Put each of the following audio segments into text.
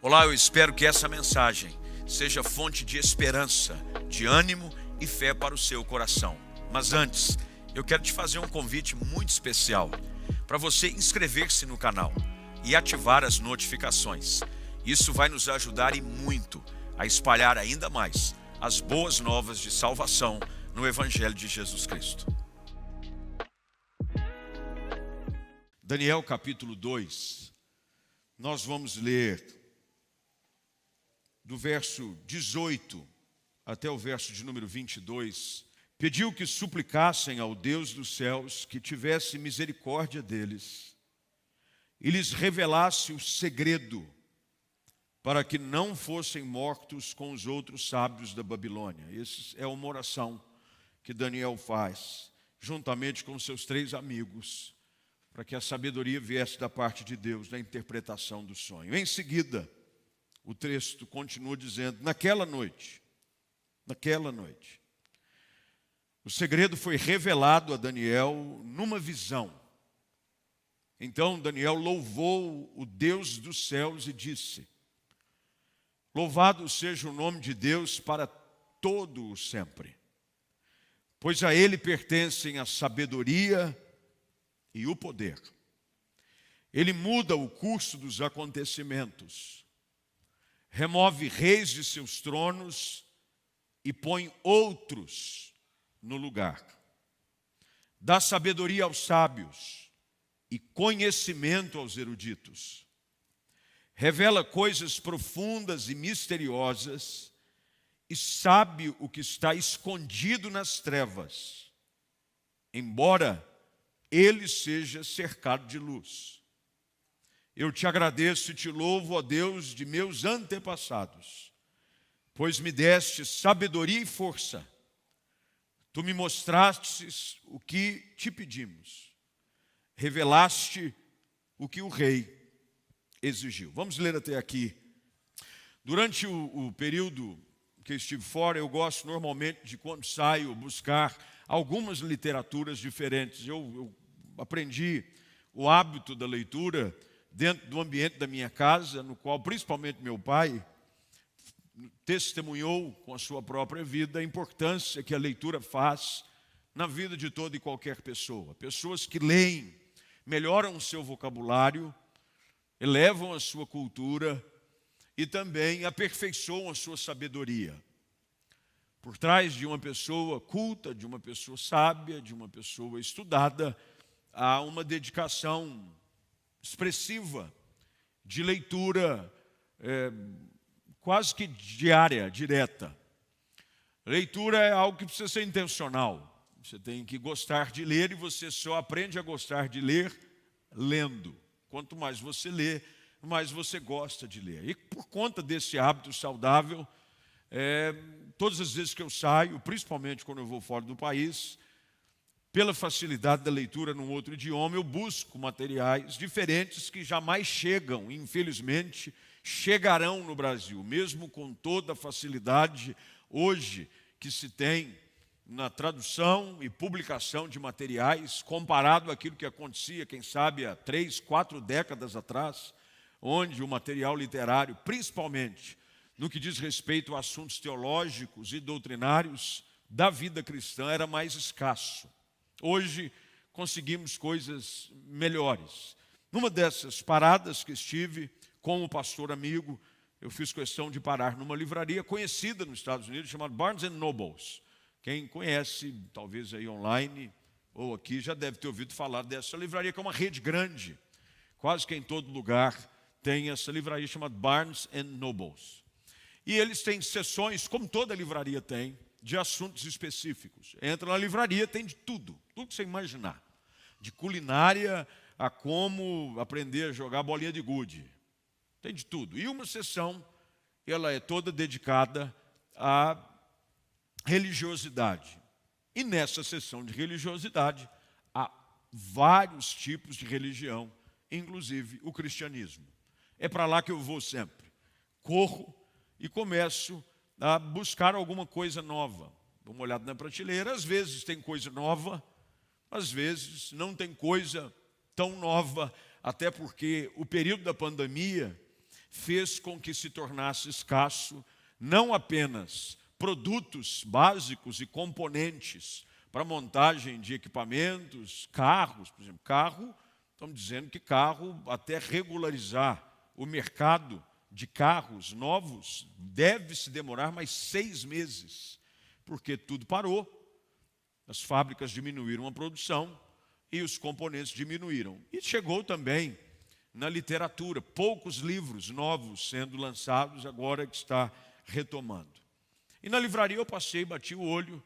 Olá, eu espero que essa mensagem seja fonte de esperança, de ânimo e fé para o seu coração. Mas antes, eu quero te fazer um convite muito especial para você inscrever-se no canal e ativar as notificações. Isso vai nos ajudar e muito a espalhar ainda mais as boas novas de salvação no Evangelho de Jesus Cristo. Daniel capítulo 2, nós vamos ler do verso 18 até o verso de número 22, pediu que suplicassem ao Deus dos céus que tivesse misericórdia deles e lhes revelasse o segredo para que não fossem mortos com os outros sábios da Babilônia. Essa é uma oração que Daniel faz, juntamente com seus 3 amigos, para que a sabedoria viesse da parte de Deus na interpretação do sonho. Em seguida, o texto continua dizendo, naquela noite, o segredo foi revelado a Daniel numa visão. Então Daniel louvou o Deus dos céus e disse, louvado seja o nome de Deus para todo o sempre, pois a ele pertencem a sabedoria e o poder. Ele muda o curso dos acontecimentos, remove reis de seus tronos e põe outros no lugar. Dá sabedoria aos sábios e conhecimento aos eruditos. Revela coisas profundas e misteriosas e sabe o que está escondido nas trevas, embora ele seja cercado de luz. Eu te agradeço e te louvo, ó Deus de meus antepassados, pois me deste sabedoria e força. Tu me mostrastes o que te pedimos, revelaste o que o rei exigiu. Vamos ler até aqui. Durante o período que eu estive fora, eu gosto normalmente de, quando saio, buscar algumas literaturas diferentes. Eu aprendi o hábito da leitura dentro do ambiente da minha casa, no qual principalmente meu pai testemunhou com a sua própria vida a importância que a leitura faz na vida de toda e qualquer pessoa. Pessoas que leem, melhoram o seu vocabulário, elevam a sua cultura e também aperfeiçoam a sua sabedoria. Por trás de uma pessoa culta, de uma pessoa sábia, de uma pessoa estudada, há uma dedicação expressiva de leitura quase que diária, direta. Leitura é algo que precisa ser intencional. Você tem que gostar de ler e você só aprende a gostar de ler lendo. Quanto mais você lê, mais você gosta de ler. E por conta desse hábito saudável, todas as vezes que eu saio, principalmente quando eu vou fora do país, pela facilidade da leitura num outro idioma, eu busco materiais diferentes que jamais chegam, infelizmente, chegarão no Brasil, mesmo com toda a facilidade hoje que se tem na tradução e publicação de materiais, comparado àquilo que acontecia, quem sabe, há 3, 4 décadas atrás, onde o material literário, principalmente no que diz respeito a assuntos teológicos e doutrinários da vida cristã, era mais escasso. Hoje conseguimos coisas melhores. Numa dessas paradas que estive com o pastor amigo, eu fiz questão de parar numa livraria conhecida nos Estados Unidos, chamada Barnes & Nobles. Quem conhece, talvez aí online ou aqui, já deve ter ouvido falar dessa livraria, que é uma rede grande. Quase que em todo lugar tem essa livraria chamada Barnes & Nobles. E eles têm sessões, como toda livraria tem, de assuntos específicos. Entra na livraria, tem de tudo que você imaginar. De culinária a como aprender a jogar bolinha de gude. Tem de tudo. E uma sessão, ela é toda dedicada à religiosidade. E nessa sessão de religiosidade, há vários tipos de religião, inclusive o cristianismo. É para lá que eu vou sempre. Corro e começo a buscar alguma coisa nova. Dou uma olhada na prateleira, às vezes tem coisa nova, às vezes não tem coisa tão nova, até porque o período da pandemia fez com que se tornasse escasso não apenas produtos básicos e componentes para montagem de equipamentos, carros, por exemplo, carro, estamos dizendo que carro, até regularizar o mercado de carros novos, deve se demorar mais 6 meses, porque tudo parou, as fábricas diminuíram a produção e os componentes diminuíram. E chegou também na literatura, poucos livros novos sendo lançados, agora que está retomando. E na livraria eu passei, bati o olho,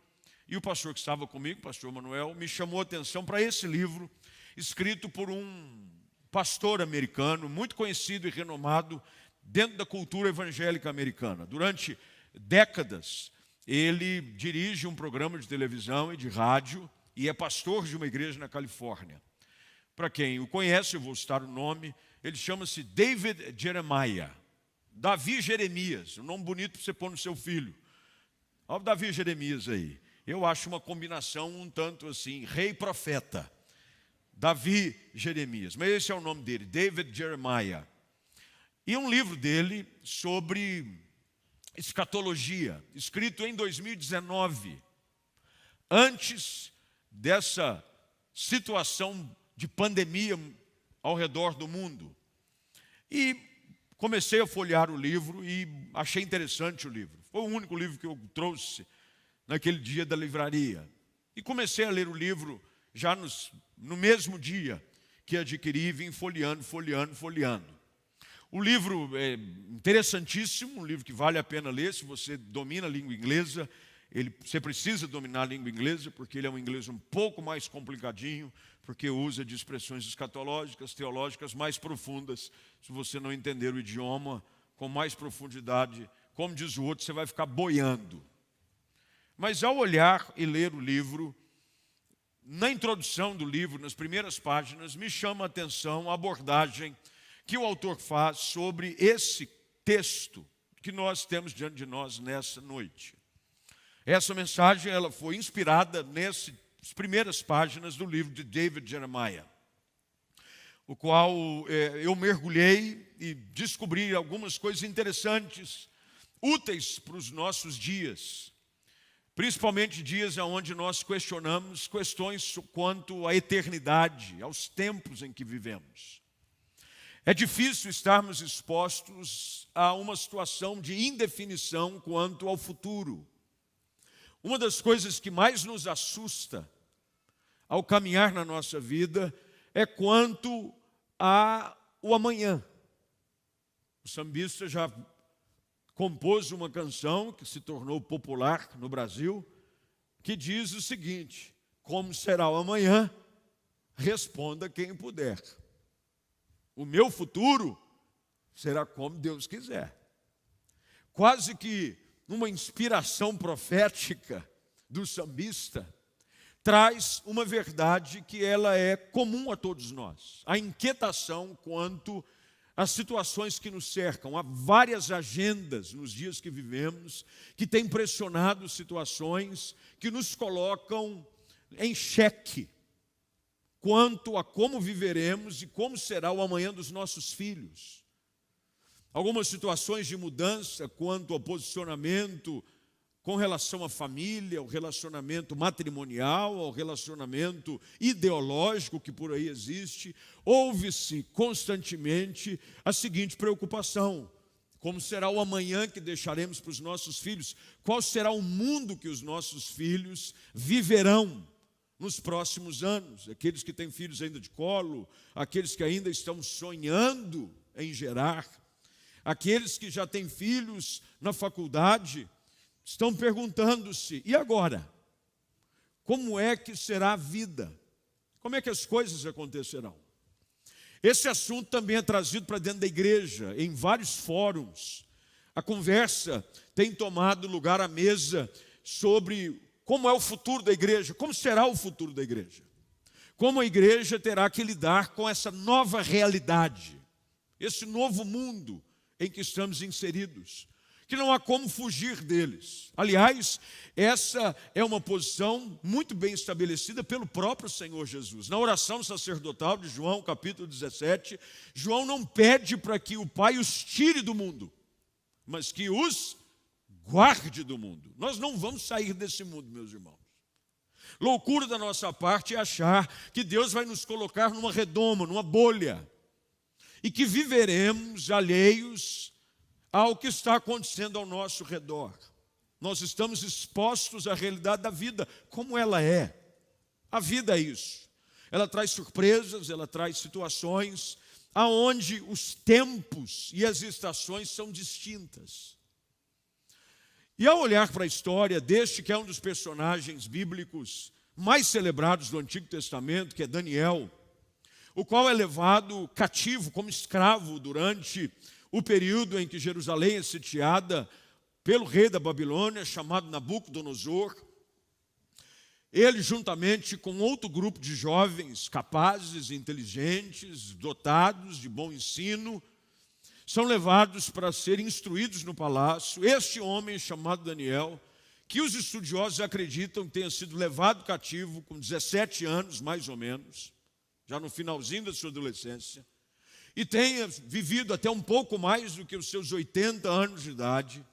e o pastor que estava comigo, o pastor Manuel, me chamou a atenção para esse livro, escrito por um pastor americano, muito conhecido e renomado dentro da cultura evangélica americana. Durante décadas, ele dirige um programa de televisão e de rádio e é pastor de uma igreja na Califórnia. Para quem o conhece, eu vou citar o nome, ele chama-se David Jeremiah. Davi Jeremias, um nome bonito para você pôr no seu filho. Olha o Davi Jeremias aí. Eu acho uma combinação um tanto assim, rei profeta. Davi Jeremias, mas esse é o nome dele, David Jeremiah. E um livro dele sobre escatologia, escrito em 2019, antes dessa situação de pandemia ao redor do mundo. E comecei a folhear o livro e achei interessante o livro. Foi o único livro que eu trouxe naquele dia da livraria. E comecei a ler o livro já no mesmo dia que adquiri, vim folheando. O livro é interessantíssimo, um livro que vale a pena ler se você domina a língua inglesa. Você precisa dominar a língua inglesa, porque ele é um inglês um pouco mais complicadinho, porque usa de expressões escatológicas, teológicas mais profundas. Se você não entender o idioma com mais profundidade, como diz o outro, você vai ficar boiando. Mas ao olhar e ler o livro, na introdução do livro, nas primeiras páginas, me chama a atenção a abordagem que o autor faz sobre esse texto que nós temos diante de nós nessa noite. Essa mensagem ela foi inspirada nessas primeiras páginas do livro de David Jeremiah, o qual eu mergulhei e descobri algumas coisas interessantes, úteis para os nossos dias, principalmente dias onde nós questionamos questões quanto à eternidade, aos tempos em que vivemos. É difícil estarmos expostos a uma situação de indefinição quanto ao futuro. Uma das coisas que mais nos assusta ao caminhar na nossa vida é quanto ao amanhã. O sambista já compôs uma canção que se tornou popular no Brasil, que diz o seguinte: como será o amanhã? Responda quem puder. O meu futuro será como Deus quiser. Quase que uma inspiração profética do sambista, traz uma verdade que ela é comum a todos nós. A inquietação quanto às situações que nos cercam. Há várias agendas nos dias que vivemos que têm pressionado situações que nos colocam em xeque quanto a como viveremos e como será o amanhã dos nossos filhos. Algumas situações de mudança quanto ao posicionamento com relação à família, ao relacionamento matrimonial, ao relacionamento ideológico que por aí existe. Ouve-se constantemente a seguinte preocupação: como será o amanhã que deixaremos para os nossos filhos? Qual será o mundo que os nossos filhos viverão nos próximos anos? Aqueles que têm filhos ainda de colo, aqueles que ainda estão sonhando em gerar, aqueles que já têm filhos na faculdade, estão perguntando-se: e agora? Como é que será a vida? Como é que as coisas acontecerão? Esse assunto também é trazido para dentro da igreja, em vários fóruns. A conversa tem tomado lugar à mesa sobre como é o futuro da igreja, como será o futuro da igreja. Como a igreja terá que lidar com essa nova realidade, esse novo mundo em que estamos inseridos, que não há como fugir deles. Aliás, essa é uma posição muito bem estabelecida pelo próprio Senhor Jesus. Na oração sacerdotal de João, capítulo 17, João não pede para que o Pai os tire do mundo, mas que os guarde do mundo. Nós não vamos sair desse mundo, meus irmãos. Loucura da nossa parte é achar que Deus vai nos colocar numa redoma, numa bolha, e que viveremos alheios ao que está acontecendo ao nosso redor. Nós estamos expostos à realidade da vida, como ela é. A vida é isso. Ela traz surpresas, ela traz situações aonde os tempos e as estações são distintas. E ao olhar para a história deste que é um dos personagens bíblicos mais celebrados do Antigo Testamento, que é Daniel, o qual é levado cativo como escravo durante o período em que Jerusalém é sitiada pelo rei da Babilônia, chamado Nabucodonosor. Ele, juntamente com outro grupo de jovens capazes, inteligentes, dotados de bom ensino, são levados para serem instruídos no palácio. Este homem, chamado Daniel, que os estudiosos acreditam que tenha sido levado cativo com 17 anos, mais ou menos, já no finalzinho da sua adolescência, e tenha vivido até um pouco mais do que os seus 80 anos de idade.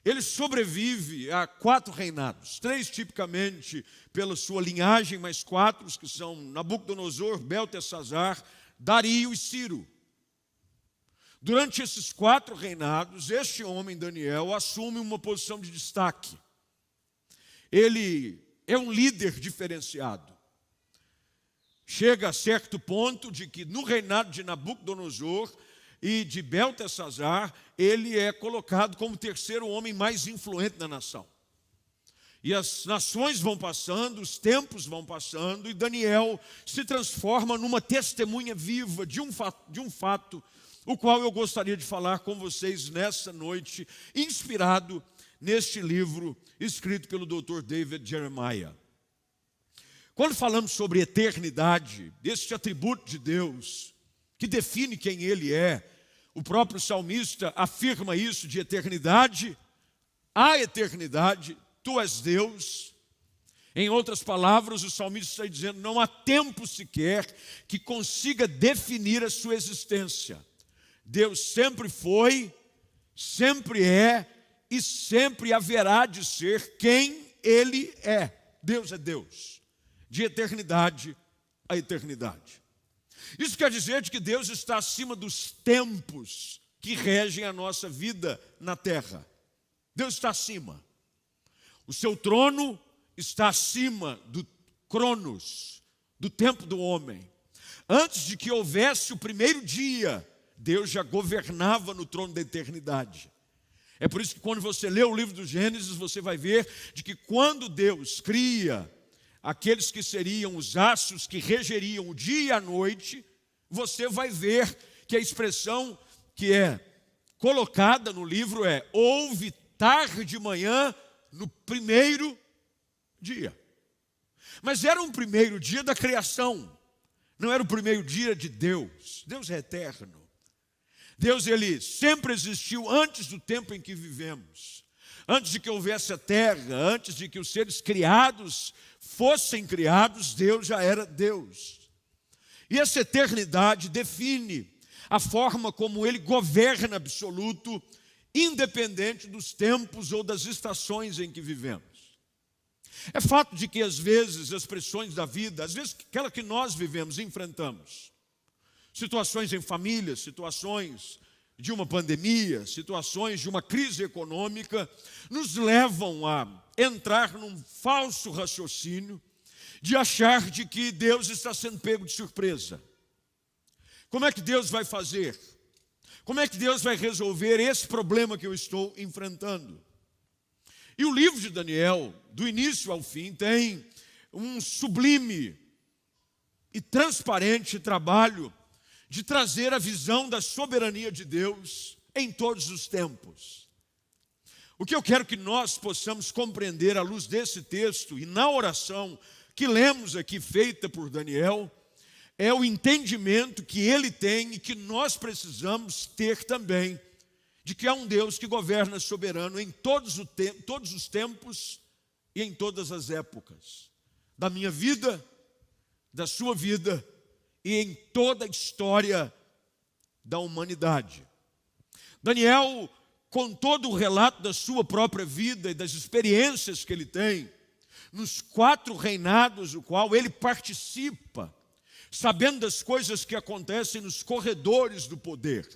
Ele sobrevive a 4 reinados, 3 tipicamente pela sua linhagem, mais 4 que são Nabucodonosor, Beltesazar, Dario e Ciro. Durante esses 4 reinados, este homem, Daniel, assume uma posição de destaque. Ele é um líder diferenciado. Chega a certo ponto de que no reinado de Nabucodonosor e de Beltesazar, ele é colocado como o 3º homem mais influente da nação. E as nações vão passando, os tempos vão passando, e Daniel se transforma numa testemunha viva de um fato, o qual eu gostaria de falar com vocês nessa noite, inspirado neste livro escrito pelo Dr. David Jeremiah. Quando falamos sobre eternidade, este atributo de Deus, que define quem Ele é, o próprio salmista afirma isso de eternidade a eternidade, Tu és Deus. Em outras palavras, o salmista está dizendo, não há tempo sequer que consiga definir a sua existência. Deus sempre foi, sempre é e sempre haverá de ser quem Ele é. Deus é Deus, de eternidade a eternidade. Isso quer dizer que Deus está acima dos tempos que regem a nossa vida na terra. Deus está acima. O seu trono está acima do cronos, do tempo do homem. Antes de que houvesse o primeiro dia, Deus já governava no trono da eternidade. É por isso que quando você lê o livro do Gênesis, você vai ver de que quando Deus cria aqueles que seriam os astros que regeriam o dia e a noite, você vai ver que a expressão que é colocada no livro é: houve tarde de manhã no primeiro dia. Mas era um primeiro dia da criação, não era o primeiro dia de Deus. Deus é eterno. Deus, Ele sempre existiu antes do tempo em que vivemos. Antes de que houvesse a terra, antes de que os seres criados fossem criados, Deus já era Deus. E essa eternidade define a forma como Ele governa absoluto, independente dos tempos ou das estações em que vivemos. É fato de que às vezes as pressões da vida, às vezes aquela que nós vivemos, enfrentamos, situações em família, situações de uma pandemia, situações de uma crise econômica, nos levam a entrar num falso raciocínio de achar de que Deus está sendo pego de surpresa. Como é que Deus vai fazer? Como é que Deus vai resolver esse problema que eu estou enfrentando? E o livro de Daniel, do início ao fim, tem um sublime e transparente trabalho de trazer a visão da soberania de Deus em todos os tempos. O que eu quero que nós possamos compreender à luz desse texto e na oração que lemos aqui, feita por Daniel, é o entendimento que ele tem e que nós precisamos ter também, de que há um Deus que governa soberano em todos os tempos e em todas as épocas, da minha vida, da sua vida e em toda a história da humanidade. Daniel, com todo o relato da sua própria vida e das experiências que ele tem, nos 4 reinados do qual ele participa, sabendo das coisas que acontecem nos corredores do poder.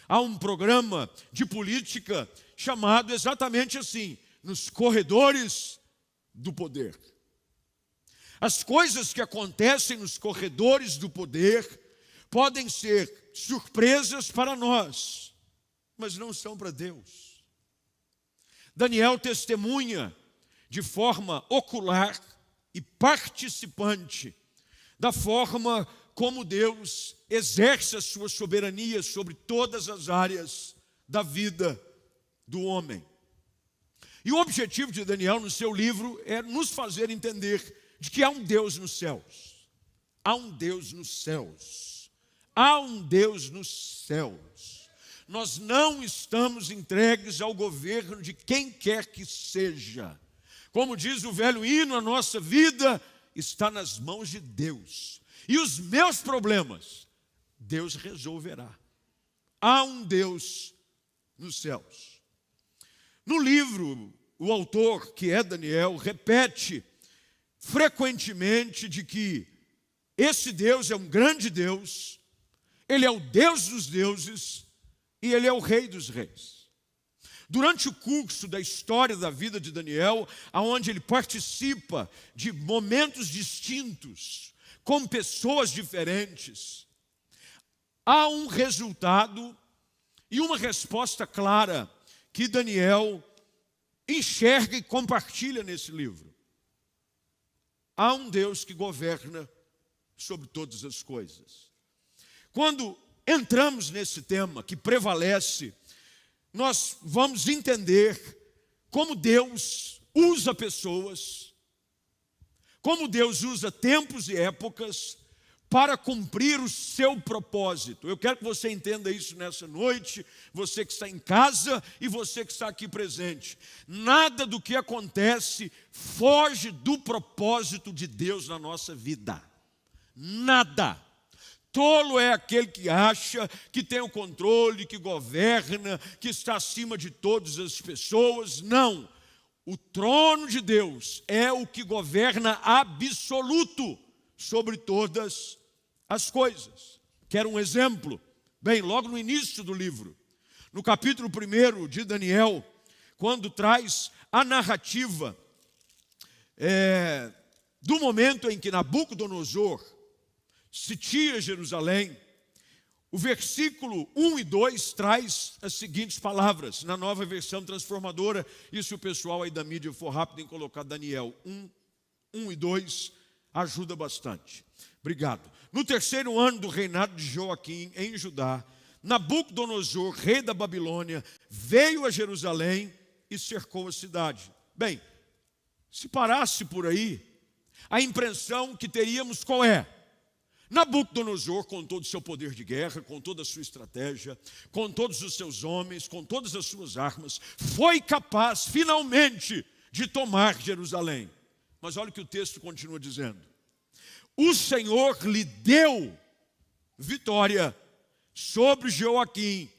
Há um programa de política chamado exatamente assim, nos corredores do poder. As coisas que acontecem nos corredores do poder podem ser surpresas para nós, mas não são para Deus. Daniel testemunha de forma ocular e participante da forma como Deus exerce a sua soberania sobre todas as áreas da vida do homem. E o objetivo de Daniel no seu livro é nos fazer entender de que há um Deus nos céus. Há um Deus nos céus. Há um Deus nos céus. Nós não estamos entregues ao governo de quem quer que seja. Como diz o velho hino, a nossa vida está nas mãos de Deus. E os meus problemas, Deus resolverá. Há um Deus nos céus. No livro, o autor, que é Daniel, repete frequentemente de que esse Deus é um grande Deus, Ele é o Deus dos deuses e Ele é o Rei dos reis. Durante o curso da história da vida de Daniel, onde ele participa de momentos distintos, com pessoas diferentes, há um resultado e uma resposta clara que Daniel enxerga e compartilha nesse livro. Há um Deus que governa sobre todas as coisas. Quando entramos nesse tema que prevalece, nós vamos entender como Deus usa pessoas, como Deus usa tempos e épocas para cumprir o seu propósito. Eu quero que você entenda isso nessa noite, você que está em casa e você que está aqui presente. Nada do que acontece foge do propósito de Deus na nossa vida. Nada. Tolo é aquele que acha que tem o controle, que governa, que está acima de todas as pessoas. Não. O trono de Deus é o que governa absoluto sobre todas as coisas. Quero um exemplo? Bem, logo no início do livro, no capítulo 1 de Daniel, quando traz a narrativa do momento em que Nabucodonosor sitia Jerusalém, o versículo 1 e 2 traz as seguintes palavras, na nova versão transformadora, e se o pessoal aí da mídia for rápido em colocar Daniel 1 e 2, ajuda bastante. Obrigado. No 3º ano do reinado de Joaquim em Judá, Nabucodonosor, rei da Babilônia, veio a Jerusalém e cercou a cidade. Bem, se parasse por aí, a impressão que teríamos qual é? Nabucodonosor, com todo o seu poder de guerra, com toda a sua estratégia, com todos os seus homens, com todas as suas armas, foi capaz, finalmente, de tomar Jerusalém. Mas olha o que o texto continua dizendo. O Senhor lhe deu vitória sobre Joaquim,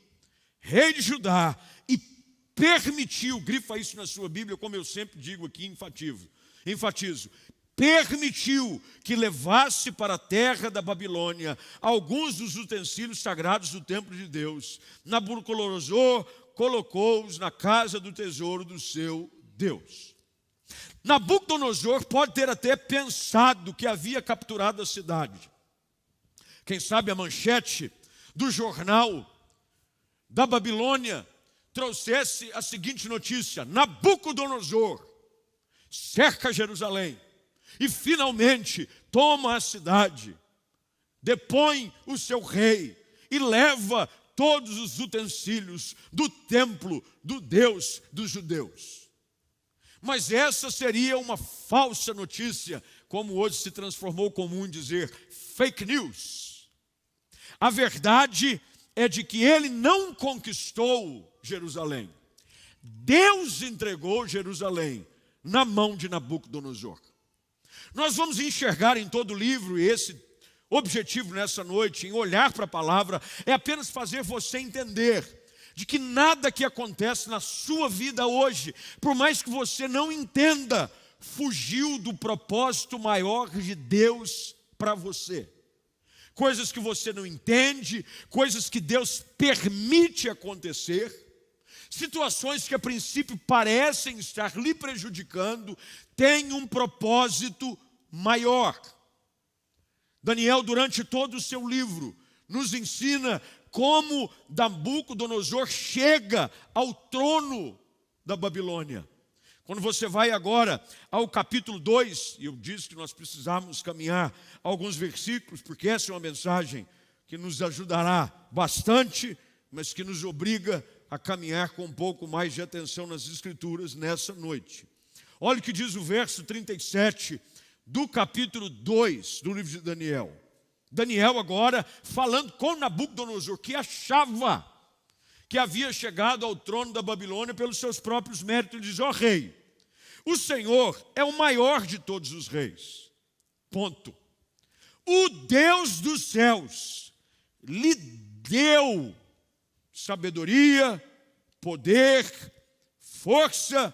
rei de Judá, e permitiu, grifa isso na sua Bíblia, como eu sempre digo aqui, enfatizo, permitiu que levasse para a terra da Babilônia alguns dos utensílios sagrados do templo de Deus. Nabucodonosor colocou-os na casa do tesouro do seu Deus. Nabucodonosor pode ter até pensado que havia capturado a cidade. Quem sabe a manchete do jornal da Babilônia trouxesse a seguinte notícia: Nabucodonosor cerca Jerusalém e finalmente toma a cidade, depõe o seu rei e leva todos os utensílios do templo do Deus dos judeus. Mas essa seria uma falsa notícia, como hoje se transformou comum dizer fake news. A verdade é de que ele não conquistou Jerusalém. Deus entregou Jerusalém na mão de Nabucodonosor. Nós vamos enxergar em todo o livro, e esse objetivo nessa noite, em olhar para a palavra, é apenas fazer você entender de que nada que acontece na sua vida hoje, por mais que você não entenda, fugiu do propósito maior de Deus para você. Coisas que você não entende, coisas que Deus permite acontecer, situações que a princípio parecem estar lhe prejudicando, têm um propósito maior. Daniel, durante todo o seu livro, nos ensina como Nabucodonosor chega ao trono da Babilônia. Quando você vai agora ao capítulo 2, e eu disse que nós precisamos caminhar alguns versículos, porque essa é uma mensagem que nos ajudará bastante, mas que nos obriga a caminhar com um pouco mais de atenção nas Escrituras nessa noite. Olha o que diz o verso 37 do capítulo 2 do livro de Daniel. Daniel agora falando com Nabucodonosor, que achava que havia chegado ao trono da Babilônia pelos seus próprios méritos. Ele diz: ó rei, o Senhor é o maior de todos os reis. Ponto. O Deus dos céus lhe deu sabedoria, poder, força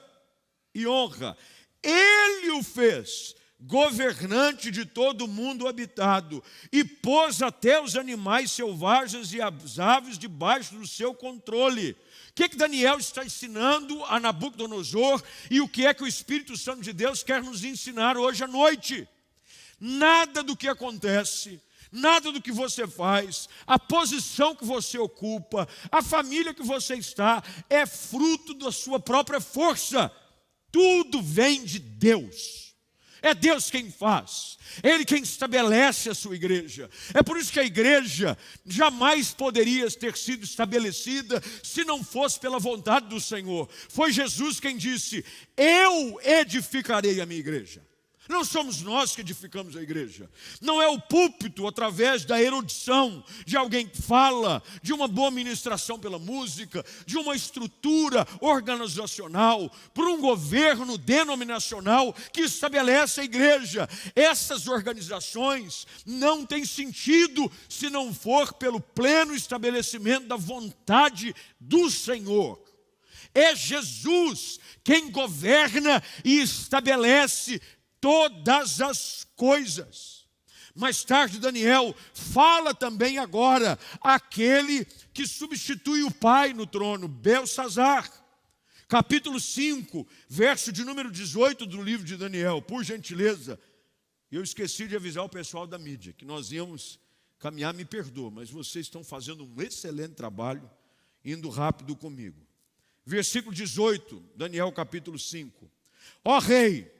e honra. Ele o fez governante de todo o mundo habitado, e pôs até os animais selvagens e as aves debaixo do seu controle. O que Daniel está ensinando a Nabucodonosor e o que é que o Espírito Santo de Deus quer nos ensinar hoje à noite? Nada do que acontece, nada do que você faz, a posição que você ocupa, a família que você está, é fruto da sua própria força. Tudo vem de Deus. É Deus quem faz, é Ele quem estabelece a sua igreja. É por isso que a igreja jamais poderia ter sido estabelecida se não fosse pela vontade do Senhor. Foi Jesus quem disse: eu edificarei a minha igreja. Não somos nós que edificamos a igreja. Não é o púlpito através da erudição de alguém que fala, de uma boa ministração pela música, de uma estrutura organizacional, por um governo denominacional que estabelece a igreja. Essas organizações não têm sentido se não for pelo pleno estabelecimento da vontade do Senhor. É Jesus quem governa e estabelece todas as coisas. Mais tarde, Daniel fala também agora aquele que substitui o pai no trono, Belsassar. Capítulo 5, verso de número 18 do livro de Daniel. Por gentileza, eu esqueci de avisar o pessoal da mídia que nós íamos caminhar, me perdoa, mas vocês estão fazendo um excelente trabalho, indo rápido comigo. Versículo 18, Daniel capítulo 5. Ó rei,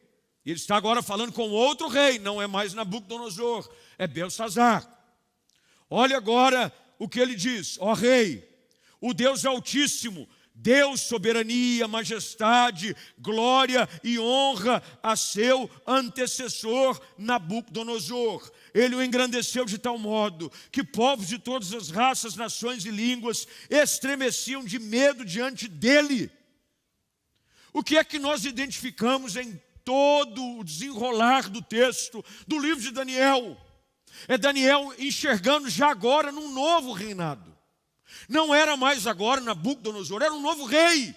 e ele está agora falando com outro rei, não é mais Nabucodonosor, é Belsassar. Olha agora o que ele diz: ó rei, o Deus Altíssimo, Deus soberania, majestade, glória e honra a seu antecessor Nabucodonosor. Ele o engrandeceu de tal modo que povos de todas as raças, nações e línguas estremeciam de medo diante dele. O que é que nós identificamos em todo o desenrolar do texto do livro de Daniel? É Daniel enxergando já agora num novo reinado. Não era mais agora Nabucodonosor, era um novo rei,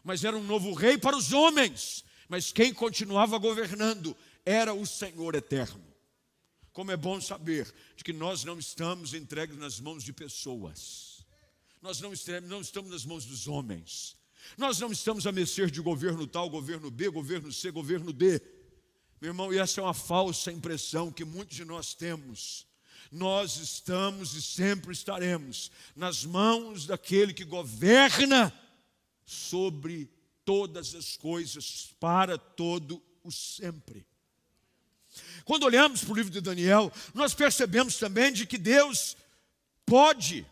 mas era um novo rei para os homens. Mas quem continuava governando era o Senhor eterno. Como é bom saber de que nós não estamos entregues nas mãos de pessoas. Nós não estamos nas mãos dos homens. Nós não estamos a mercê de governo tal, governo B, governo C, governo D. Meu irmão, e essa é uma falsa impressão que muitos de nós temos. Nós estamos e sempre estaremos nas mãos daquele que governa sobre todas as coisas, para todo o sempre. Quando olhamos para o livro de Daniel, nós percebemos também de que Deus pode,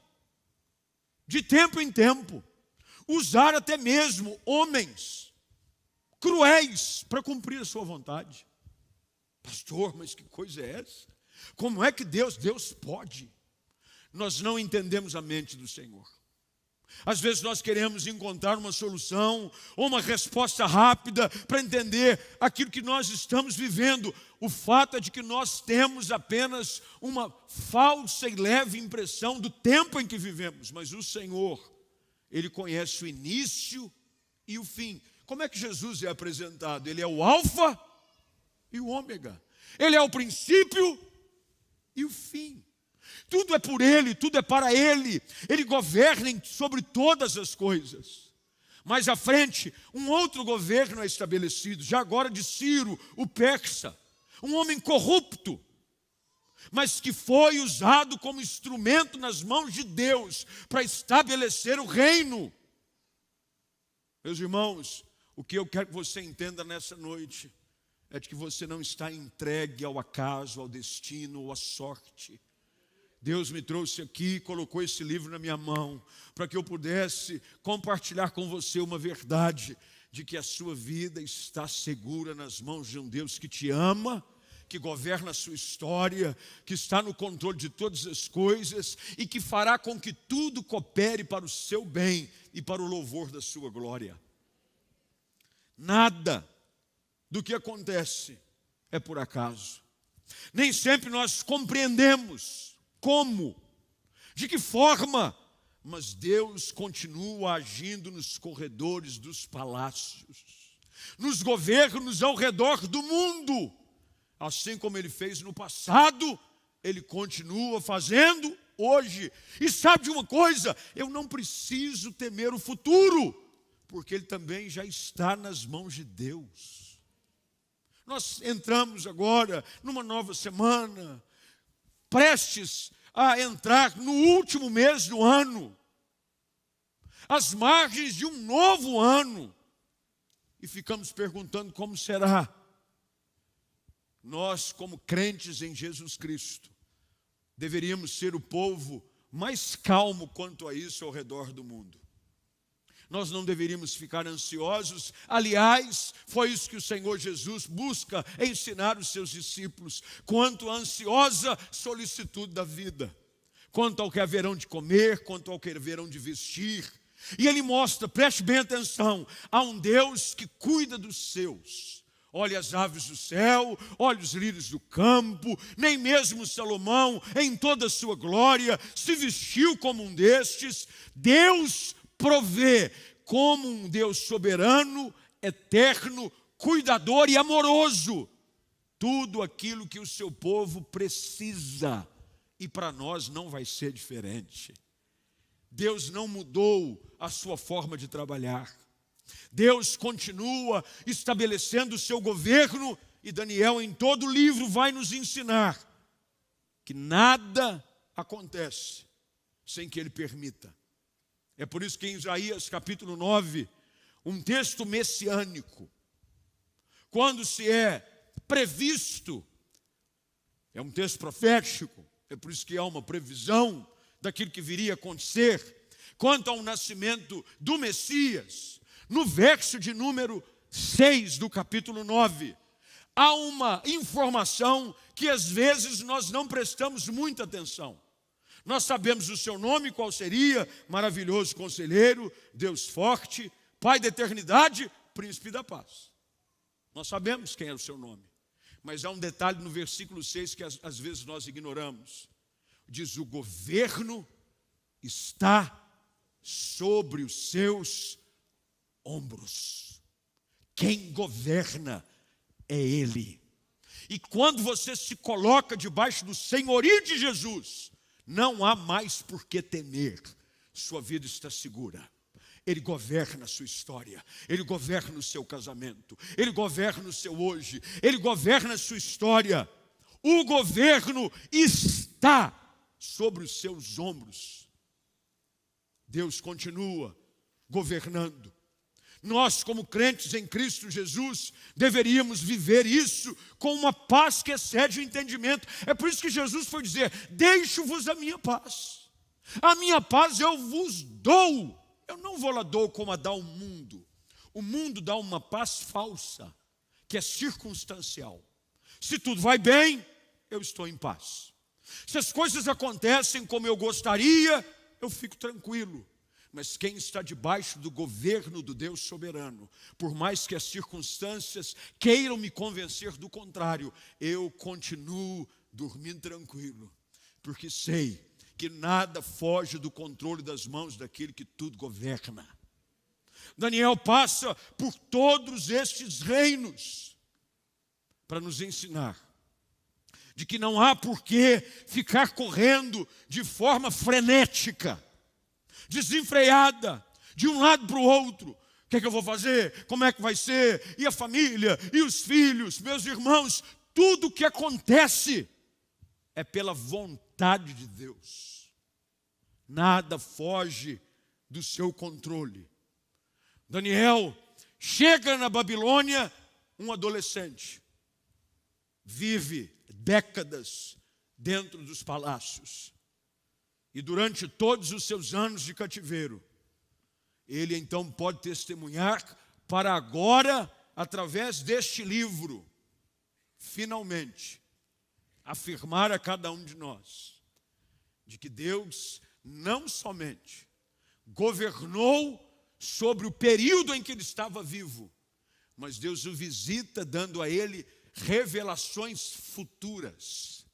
de tempo em tempo, usar até mesmo homens cruéis para cumprir a sua vontade. Pastor, mas que coisa é essa? Como é que Deus pode? Nós não entendemos a mente do Senhor. Às vezes nós queremos encontrar uma solução ou uma resposta rápida para entender aquilo que nós estamos vivendo. O fato é de que nós temos apenas uma falsa e leve impressão do tempo em que vivemos. Mas o Senhor, Ele conhece o início e o fim. Como é que Jesus é apresentado? Ele é o alfa e o ômega. Ele é o princípio e o fim. Tudo é por Ele, tudo é para Ele. Ele governa sobre todas as coisas. Mais à frente, um outro governo é estabelecido, já agora de Ciro, o persa. Um homem corrupto, mas que foi usado como instrumento nas mãos de Deus para estabelecer o reino. Meus irmãos, o que eu quero que você entenda nessa noite é de que você não está entregue ao acaso, ao destino ou à sorte. Deus me trouxe aqui, colocou esse livro na minha mão, para que eu pudesse compartilhar com você uma verdade, de que a sua vida está segura nas mãos de um Deus que te ama, que governa a sua história, que está no controle de todas as coisas e que fará com que tudo coopere para o seu bem e para o louvor da sua glória. Nada do que acontece é por acaso. Nem sempre nós compreendemos como, de que forma, mas Deus continua agindo nos corredores dos palácios, nos governos ao redor do mundo. Assim como Ele fez no passado, Ele continua fazendo hoje. E sabe de uma coisa? Eu não preciso temer o futuro, porque Ele também já está nas mãos de Deus. Nós entramos agora numa nova semana, prestes a entrar no último mês do ano, às margens de um novo ano, e ficamos perguntando como será. Nós, como crentes em Jesus Cristo, deveríamos ser o povo mais calmo quanto a isso ao redor do mundo. Nós não deveríamos ficar ansiosos. Aliás, foi isso que o Senhor Jesus busca ensinar os seus discípulos, quanto à ansiosa solicitude da vida, quanto ao que haverão de comer, quanto ao que haverão de vestir. E Ele mostra, preste bem atenção, há um Deus que cuida dos seus. Olhe as aves do céu, olhe os lírios do campo, nem mesmo Salomão, em toda a sua glória, se vestiu como um destes. Deus provê como um Deus soberano, eterno, cuidador e amoroso, tudo aquilo que o seu povo precisa, e para nós não vai ser diferente. Deus não mudou a sua forma de trabalhar. Deus continua estabelecendo o seu governo, e Daniel em todo o livro vai nos ensinar que nada acontece sem que Ele permita. É por isso que em Isaías capítulo 9, um texto messiânico, quando se é previsto, é um texto profético, é por isso que há uma previsão daquilo que viria a acontecer, quanto ao nascimento do Messias. No verso de número 6 do capítulo 9, há uma informação que às vezes nós não prestamos muita atenção. Nós sabemos o seu nome, qual seria: maravilhoso conselheiro, Deus forte, Pai da eternidade, príncipe da paz. Nós sabemos quem é o seu nome. Mas há um detalhe no versículo 6 que às vezes nós ignoramos. Diz: o governo está sobre os seus ombros. Quem governa é Ele. E quando você se coloca debaixo do senhorio de Jesus, não há mais por que temer. Sua vida está segura. Ele governa a sua história. Ele governa o seu casamento. Ele governa o seu hoje. Ele governa a sua história. O governo está sobre os seus ombros. Deus continua governando. Nós, como crentes em Cristo Jesus, deveríamos viver isso com uma paz que excede o entendimento. É por isso que Jesus foi dizer: deixo-vos a minha paz. A minha paz eu vos dou. Eu não vou lá dou como a dá o mundo. O mundo dá uma paz falsa, que é circunstancial. Se tudo vai bem, eu estou em paz. Se as coisas acontecem como eu gostaria, eu fico tranquilo. Mas quem está debaixo do governo do Deus soberano, por mais que as circunstâncias queiram me convencer do contrário, eu continuo dormindo tranquilo, porque sei que nada foge do controle das mãos daquele que tudo governa. Daniel passa por todos estes reinos para nos ensinar de que não há por que ficar correndo de forma frenética, desenfreada, de um lado para o outro. O que é que eu vou fazer? Como é que vai ser? E a família? E os filhos? Meus irmãos, tudo o que acontece é pela vontade de Deus. Nada foge do seu controle. Daniel chega na Babilônia, um adolescente, vive décadas dentro dos palácios. E durante todos os seus anos de cativeiro, ele então pode testemunhar para agora, através deste livro, finalmente, afirmar a cada um de nós, de que Deus não somente governou sobre o período em que ele estava vivo, mas Deus o visita dando a ele revelações futuras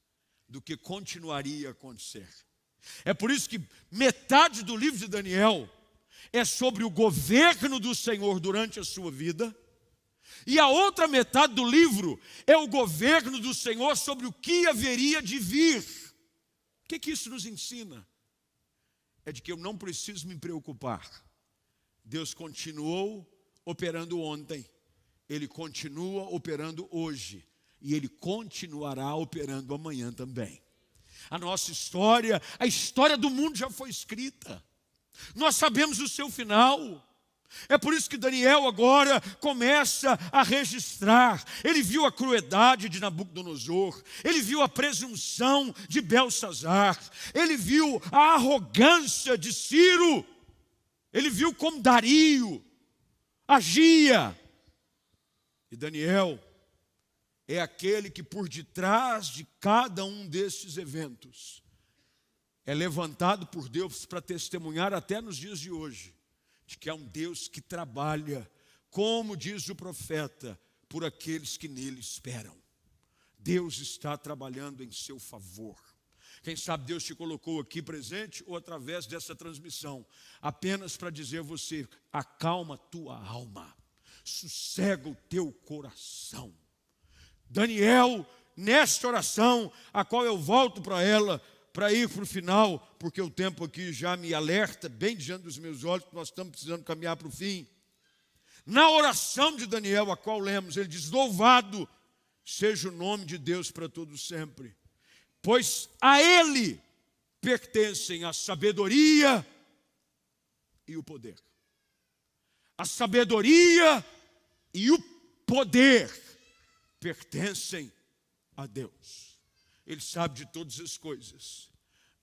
do que continuaria a acontecer. É por isso que metade do livro de Daniel é sobre o governo do Senhor durante a sua vida, e a outra metade do livro é o governo do Senhor sobre o que haveria de vir. O que isso nos ensina? É de que eu não preciso me preocupar. Deus continuou operando ontem, Ele continua operando hoje, e Ele continuará operando amanhã também. A nossa história, a história do mundo já foi escrita. Nós sabemos o seu final. É por isso que Daniel agora começa a registrar. Ele viu a crueldade de Nabucodonosor, ele viu a presunção de Belsazar, ele viu a arrogância de Ciro, ele viu como Dario agia. E Daniel é aquele que por detrás de cada um destes eventos é levantado por Deus para testemunhar até nos dias de hoje, de que há um Deus que trabalha, como diz o profeta, por aqueles que nele esperam. Deus está trabalhando em seu favor. Quem sabe Deus te colocou aqui presente ou através dessa transmissão, apenas para dizer a você: acalma tua alma, sossega o teu coração. Daniel, nesta oração, a qual eu volto para ela, para ir para o final, porque o tempo aqui já me alerta, bem diante dos meus olhos, que nós estamos precisando caminhar para o fim. Na oração de Daniel, a qual lemos, ele diz: louvado seja o nome de Deus para todo sempre, pois a Ele pertencem a sabedoria e o poder. A sabedoria e o poder pertencem a Deus. Ele sabe de todas as coisas.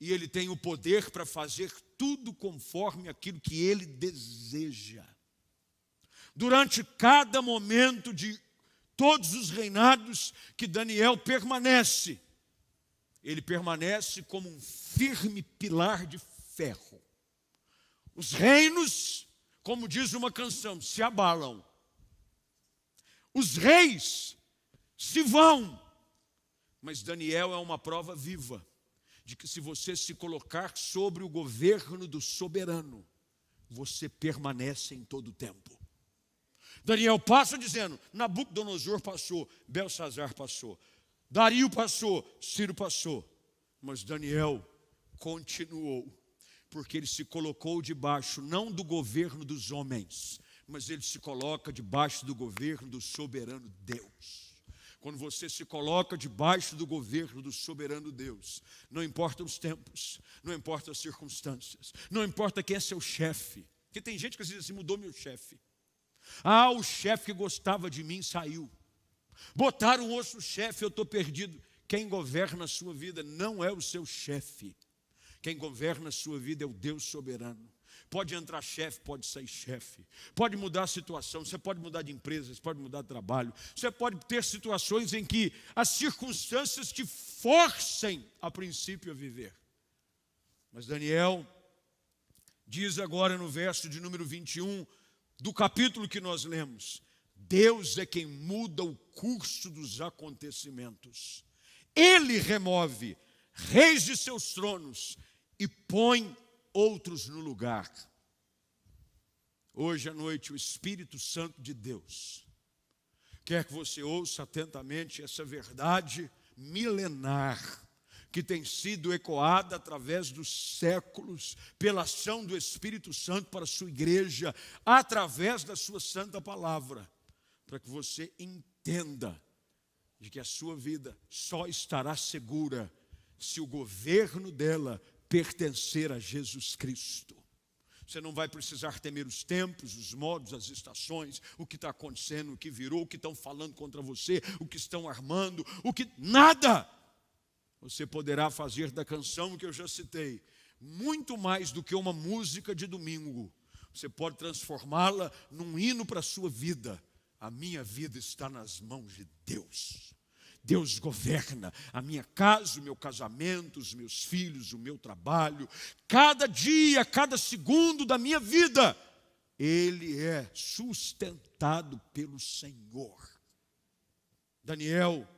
E Ele tem o poder para fazer tudo conforme aquilo que Ele deseja. Durante cada momento de todos os reinados que Daniel permanece, ele permanece como um firme pilar de ferro. Os reinos, como diz uma canção, se abalam. Os reis se vão. Mas Daniel é uma prova viva de que se você se colocar sobre o governo do soberano, você permanece em todo o tempo. Daniel passa dizendo: Nabucodonosor passou, Belsazar passou, Dario passou, Ciro passou. Mas Daniel continuou, porque ele se colocou debaixo não do governo dos homens, mas ele se coloca debaixo do governo do soberano Deus. Quando você se coloca debaixo do governo do soberano Deus, não importa os tempos, não importa as circunstâncias, não importa quem é seu chefe. Porque tem gente que diz assim: mudou meu chefe. Ah, o chefe que gostava de mim saiu. Botaram outro chefe, eu estou perdido. Quem governa a sua vida não é o seu chefe. Quem governa a sua vida é o Deus soberano. Pode entrar chefe, pode sair chefe. Pode mudar a situação, você pode mudar de empresa, você pode mudar de trabalho. Você pode ter situações em que as circunstâncias te forcem, a princípio, a viver. Mas Daniel Diz agora no verso de número 21 do capítulo que nós lemos: Deus é quem muda o curso dos acontecimentos. Ele remove reis de seus tronos e põe outros no lugar. Hoje à noite, o Espírito Santo de Deus quer que você ouça atentamente essa verdade milenar que tem sido ecoada através dos séculos pela ação do Espírito Santo para a sua igreja, através da sua santa palavra, para que você entenda de que a sua vida só estará segura se o governo dela pertencer a Jesus Cristo. Você não vai precisar temer os tempos, os modos, as estações, o que está acontecendo, o que virou, o que estão falando contra você, o que estão armando, nada. Você poderá fazer da canção que eu já citei muito mais do que uma música de domingo. Você pode transformá-la num hino para a sua vida. A minha vida está nas mãos de Deus. Deus governa a minha casa, o meu casamento, os meus filhos, o meu trabalho. Cada dia, cada segundo da minha vida, ele é sustentado pelo Senhor. Daniel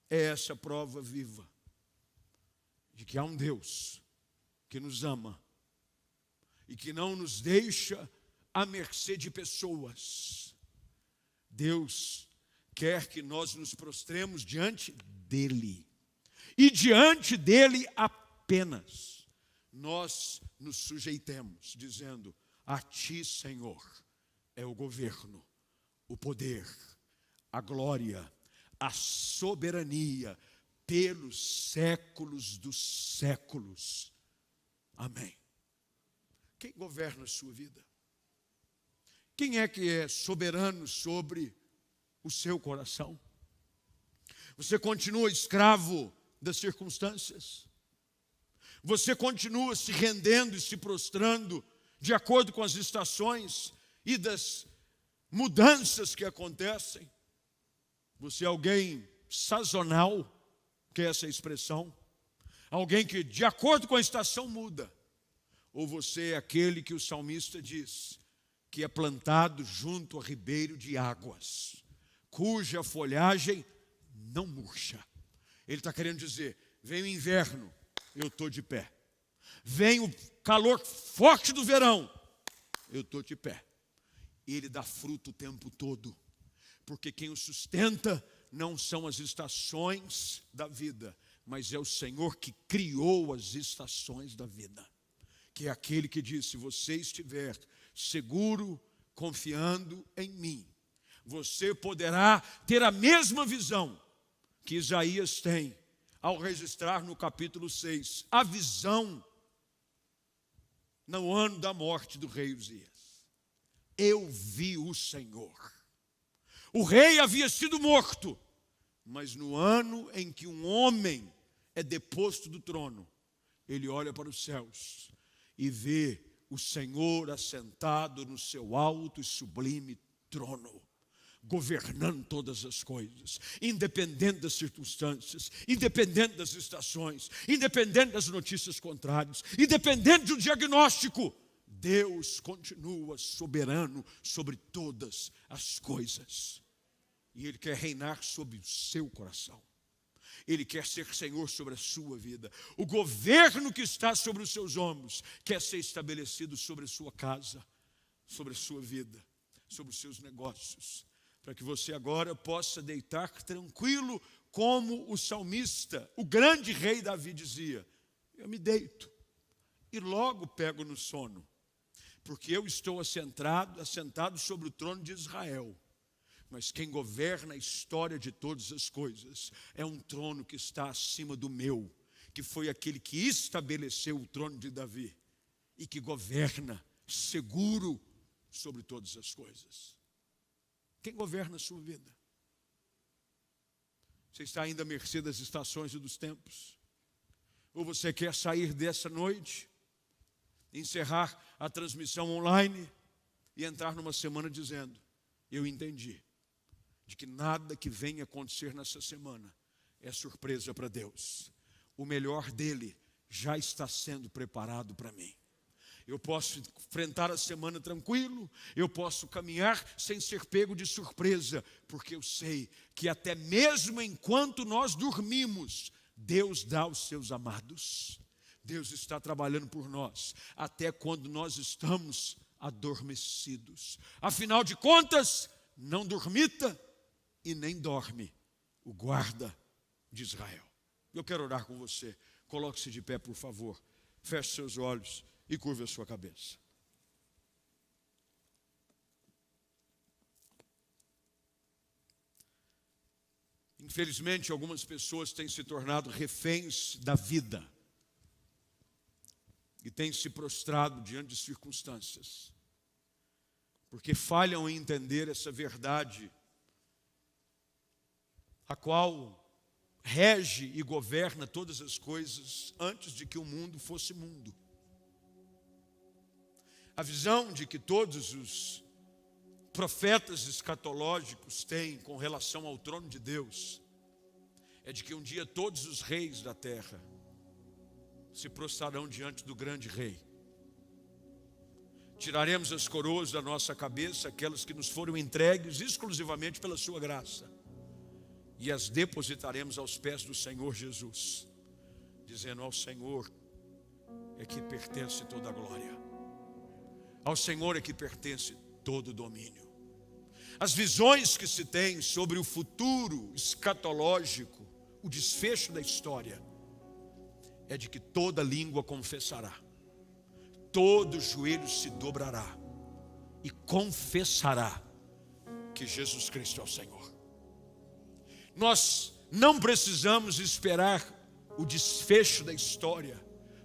é essa prova viva de que há um Deus que nos ama e que não nos deixa à mercê de pessoas. Deus quer que nós nos prostremos diante dele. E diante dele apenas nós nos sujeitemos, dizendo: a ti, Senhor, é o governo, o poder, a glória, a soberania, pelos séculos dos séculos. Amém. Quem governa a sua vida? Quem é que é soberano sobre o seu coração? Você continua escravo das circunstâncias? Você continua se rendendo e se prostrando de acordo com as estações e das mudanças que acontecem? Você é alguém sazonal, que é essa expressão? Alguém que de acordo com a estação muda? Ou você é aquele que o salmista diz que é plantado junto a ribeiro de águas, cuja folhagem não murcha? Ele está querendo dizer: vem o inverno, eu estou de pé. Vem o calor forte do verão, eu estou de pé. E ele dá fruto o tempo todo, porque quem o sustenta não são as estações da vida, mas é o Senhor que criou as estações da vida, que é aquele que diz: se você estiver seguro, confiando em mim, você poderá ter a mesma visão que Isaías tem ao registrar no capítulo 6, a visão no ano da morte do rei Uzias. Eu vi o Senhor. O rei havia sido morto, mas no ano em que um homem é deposto do trono, ele olha para os céus e vê o Senhor assentado no seu alto e sublime trono, governando todas as coisas, independente das circunstâncias, independente das estações, independente das notícias contrárias, independente do diagnóstico. Deus continua soberano sobre todas as coisas. E Ele quer reinar sobre o seu coração. Ele quer ser Senhor sobre a sua vida. O governo que está sobre os seus ombros quer ser estabelecido sobre a sua casa, sobre a sua vida, sobre os seus negócios, para que você agora possa deitar tranquilo, como o salmista, o grande rei Davi dizia: eu me deito e logo pego no sono, porque eu estou assentado sobre o trono de Israel. Mas quem governa a história de todas as coisas é um trono que está acima do meu, que foi aquele que estabeleceu o trono de Davi e que governa seguro sobre todas as coisas. Quem governa a sua vida? Você está ainda à mercê das estações e dos tempos? Ou você quer sair dessa noite, encerrar a transmissão online e entrar numa semana dizendo: eu entendi de que nada que venha acontecer nessa semana é surpresa para Deus. O melhor dele já está sendo preparado para mim. Eu posso enfrentar a semana tranquilo, eu posso caminhar sem ser pego de surpresa, porque eu sei que até mesmo enquanto nós dormimos, Deus dá aos seus amados. Deus está trabalhando por nós, até quando nós estamos adormecidos. Afinal de contas, não dormita e nem dorme o guarda de Israel. Eu quero orar com você. Coloque-se de pé, por favor. Feche seus olhos e curve a sua cabeça. Infelizmente, algumas pessoas têm se tornado reféns da vida e têm se prostrado diante de circunstâncias, porque falham em entender essa verdade, a qual rege e governa todas as coisas antes de que o mundo fosse mundo. A visão de que todos os profetas escatológicos têm com relação ao trono de Deus é de que um dia todos os reis da terra se prostrarão diante do grande rei. Tiraremos as coroas da nossa cabeça, aquelas que nos foram entregues exclusivamente pela sua graça, e as depositaremos aos pés do Senhor Jesus, dizendo: ao Senhor é que pertence toda a glória, ao Senhor é que pertence todo o domínio. As visões que se tem sobre o futuro escatológico, o desfecho da história, é de que toda língua confessará, todo joelho se dobrará e confessará que Jesus Cristo é o Senhor. Nós não precisamos esperar o desfecho da história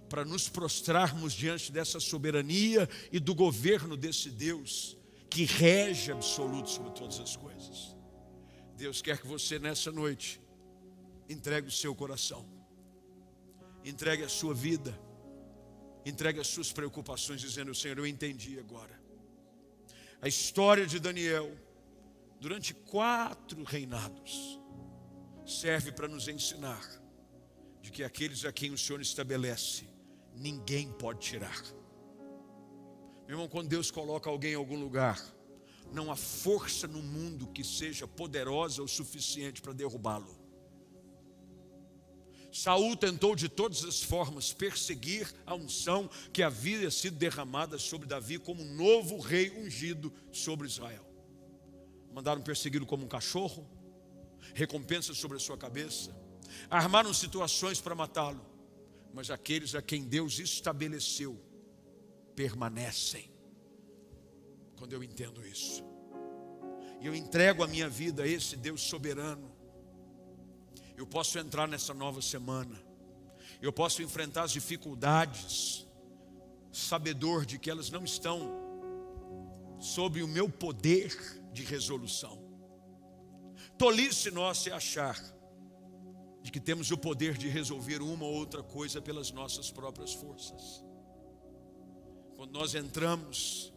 para nos prostrarmos diante dessa soberania e do governo desse Deus que rege absoluto sobre todas as coisas. Deus quer que você nessa noite entregue o seu coração, entregue a sua vida, entregue as suas preocupações, dizendo: Senhor, eu entendi agora. A história de Daniel, durante 4 reinados, serve para nos ensinar de que aqueles a quem o Senhor estabelece, ninguém pode tirar. Meu irmão, quando Deus coloca alguém em algum lugar, não há força no mundo que seja poderosa o suficiente para derrubá-lo. Saul tentou de todas as formas perseguir a unção que havia sido derramada sobre Davi como um novo rei ungido sobre Israel. Mandaram persegui-lo como um cachorro, recompensa sobre a sua cabeça, armaram situações para matá-lo, mas aqueles a quem Deus estabeleceu permanecem. Quando eu entendo isso, e eu entrego a minha vida a esse Deus soberano, eu posso entrar nessa nova semana, eu posso enfrentar as dificuldades, sabedor de que elas não estão sob o meu poder de resolução. Tolice nossa é achar de que temos o poder de resolver uma ou outra coisa pelas nossas próprias forças. Quando nós entramos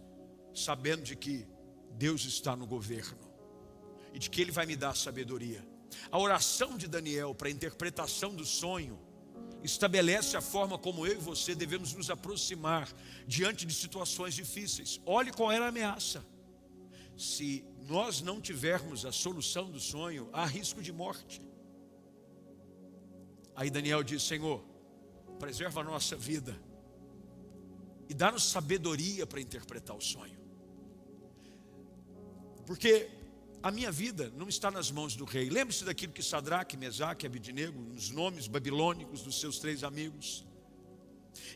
sabendo de que Deus está no governo e de que Ele vai me dar sabedoria. A oração de Daniel para a interpretação do sonho estabelece a forma como eu e você devemos nos aproximar diante de situações difíceis. Olhe qual era a ameaça. Se nós não tivermos a solução do sonho, há risco de morte. Aí Daniel diz: Senhor, preserva a nossa vida e dá-nos sabedoria para interpretar o sonho. Porque a minha vida não está nas mãos do rei. Lembre-se daquilo que Sadraque, Mesaque e Abednego, nos nomes babilônicos dos seus 3 amigos.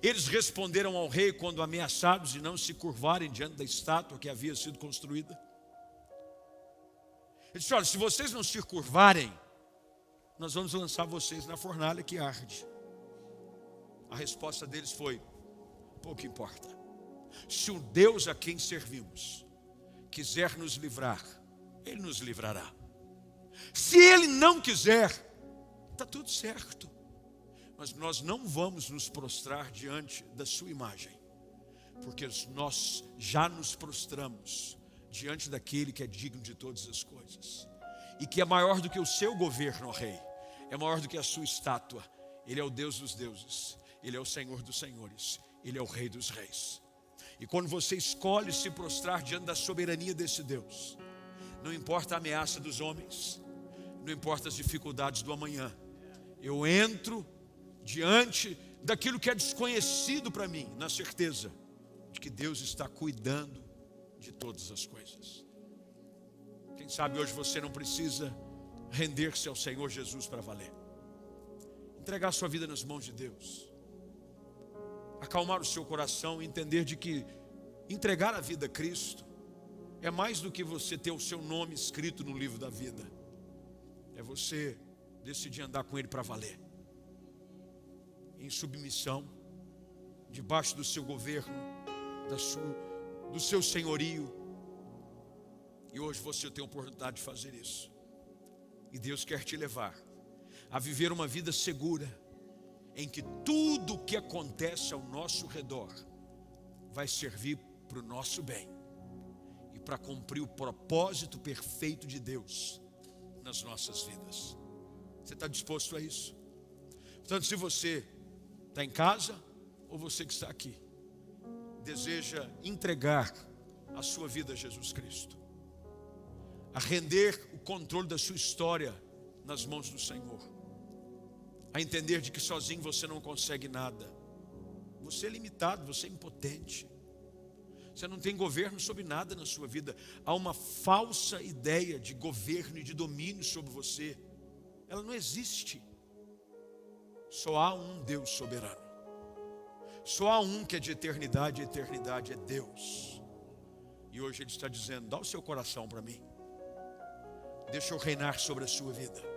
Eles responderam ao rei quando ameaçados de não se curvarem diante da estátua que havia sido construída. Ele disse: olha, se vocês não se curvarem, nós vamos lançar vocês na fornalha que arde. A resposta deles foi: pouco importa. Se o Deus a quem servimos quiser nos livrar, Ele nos livrará. Se Ele não quiser, está tudo certo. Mas nós não vamos nos prostrar diante da sua imagem, porque nós já nos prostramos diante daquele que é digno de todas as coisas, e que é maior do que o seu governo, ó rei, é maior do que a sua estátua. Ele é o Deus dos deuses, Ele é o Senhor dos senhores, Ele é o Rei dos reis. E quando você escolhe se prostrar diante da soberania desse Deus, não importa a ameaça dos homens, não importa as dificuldades do amanhã, eu entro diante daquilo que é desconhecido para mim, na certeza de que Deus está cuidando de todas as coisas. Quem sabe hoje você não precisa render-se ao Senhor Jesus para valer. Entregar sua vida nas mãos de Deus. Acalmar o seu coração e entender de que entregar a vida a Cristo é mais do que você ter o seu nome escrito no livro da vida. É você decidir andar com Ele para valer. Em submissão, debaixo do seu governo, do seu senhorio. E hoje você tem a oportunidade de fazer isso. E Deus quer te levar a viver uma vida segura, em que tudo o que acontece ao nosso redor vai servir para o nosso bem e para cumprir o propósito perfeito de Deus nas nossas vidas. Você está disposto a isso? Portanto, se você está em casa ou você que está aqui, deseja entregar a sua vida a Jesus Cristo, a render o controle da sua história nas mãos do Senhor, a entender de que sozinho você não consegue nada, você é limitado, você é impotente, você não tem governo sobre nada na sua vida. Há uma falsa ideia de governo e de domínio sobre você. Ela não existe. Só há um Deus soberano. Só há um que é de eternidade, e a eternidade é Deus. E hoje Ele está dizendo: dá o seu coração para mim. Deixa eu reinar sobre a sua vida.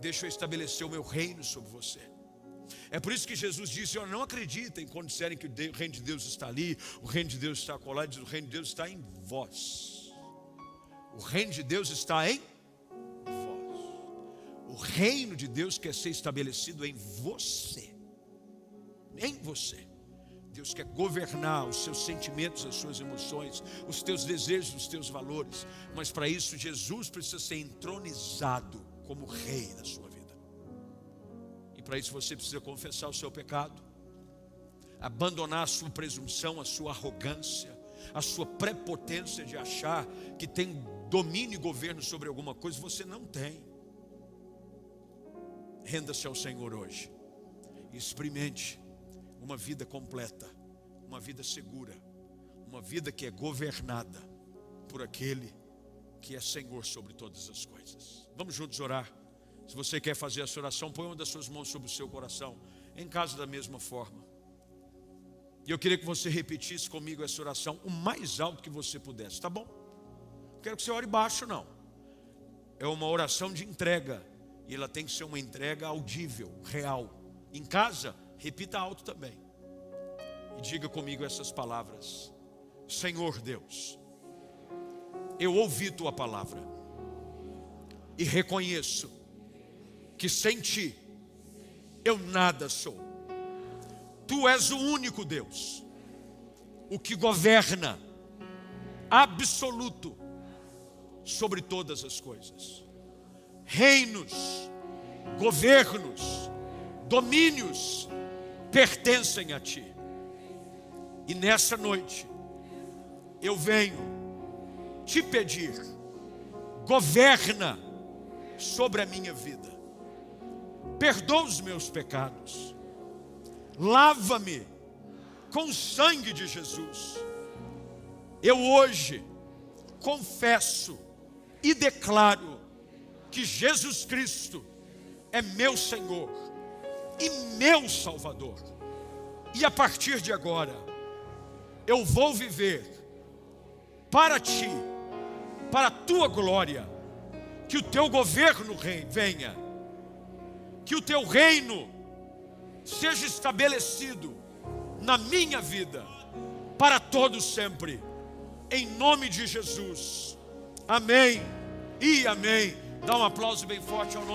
Deixa eu estabelecer o meu reino sobre você. É por isso que Jesus disse: não acreditem quando disserem que o reino de Deus está ali, o reino de Deus está acolá. Ele diz: o reino de Deus está em vós. O reino de Deus está em vós. O reino de Deus quer ser estabelecido em você. Em você. Deus quer governar os seus sentimentos, as suas emoções, os teus desejos, os teus valores. Mas para isso Jesus precisa ser entronizado como rei da sua vida. E para isso você precisa confessar o seu pecado, abandonar a sua presunção, a sua arrogância, a sua prepotência de achar que tem domínio e governo sobre alguma coisa. Você não tem. Renda-se ao Senhor hoje e experimente uma vida completa, uma vida segura, uma vida que é governada por aquele que é Senhor sobre todas as coisas. Vamos juntos orar. Se você quer fazer essa oração, põe uma das suas mãos sobre o seu coração. Em casa da mesma forma. E eu queria que você repetisse comigo essa oração o mais alto que você pudesse, tá bom? Não quero que você ore baixo, não. É uma oração de entrega. E ela tem que ser uma entrega audível, real. Em casa, repita alto também. E diga comigo essas palavras: Senhor Deus, eu ouvi tua palavra e reconheço que sem ti eu nada sou. Tu és o único Deus, o que governa absoluto sobre todas as coisas. Reinos, governos, domínios pertencem a ti. E nessa noite eu venho te pedir: governa sobre a minha vida. Perdoa os meus pecados. Lava-me com o sangue de Jesus. Eu hoje confesso e declaro que Jesus Cristo é meu Senhor e meu Salvador. E a partir de agora, eu vou viver para ti, para a tua glória. Que o teu governo venha, que o teu reino seja estabelecido na minha vida, para todo sempre, em nome de Jesus. Amém e amém. Dá um aplauso bem forte ao nome.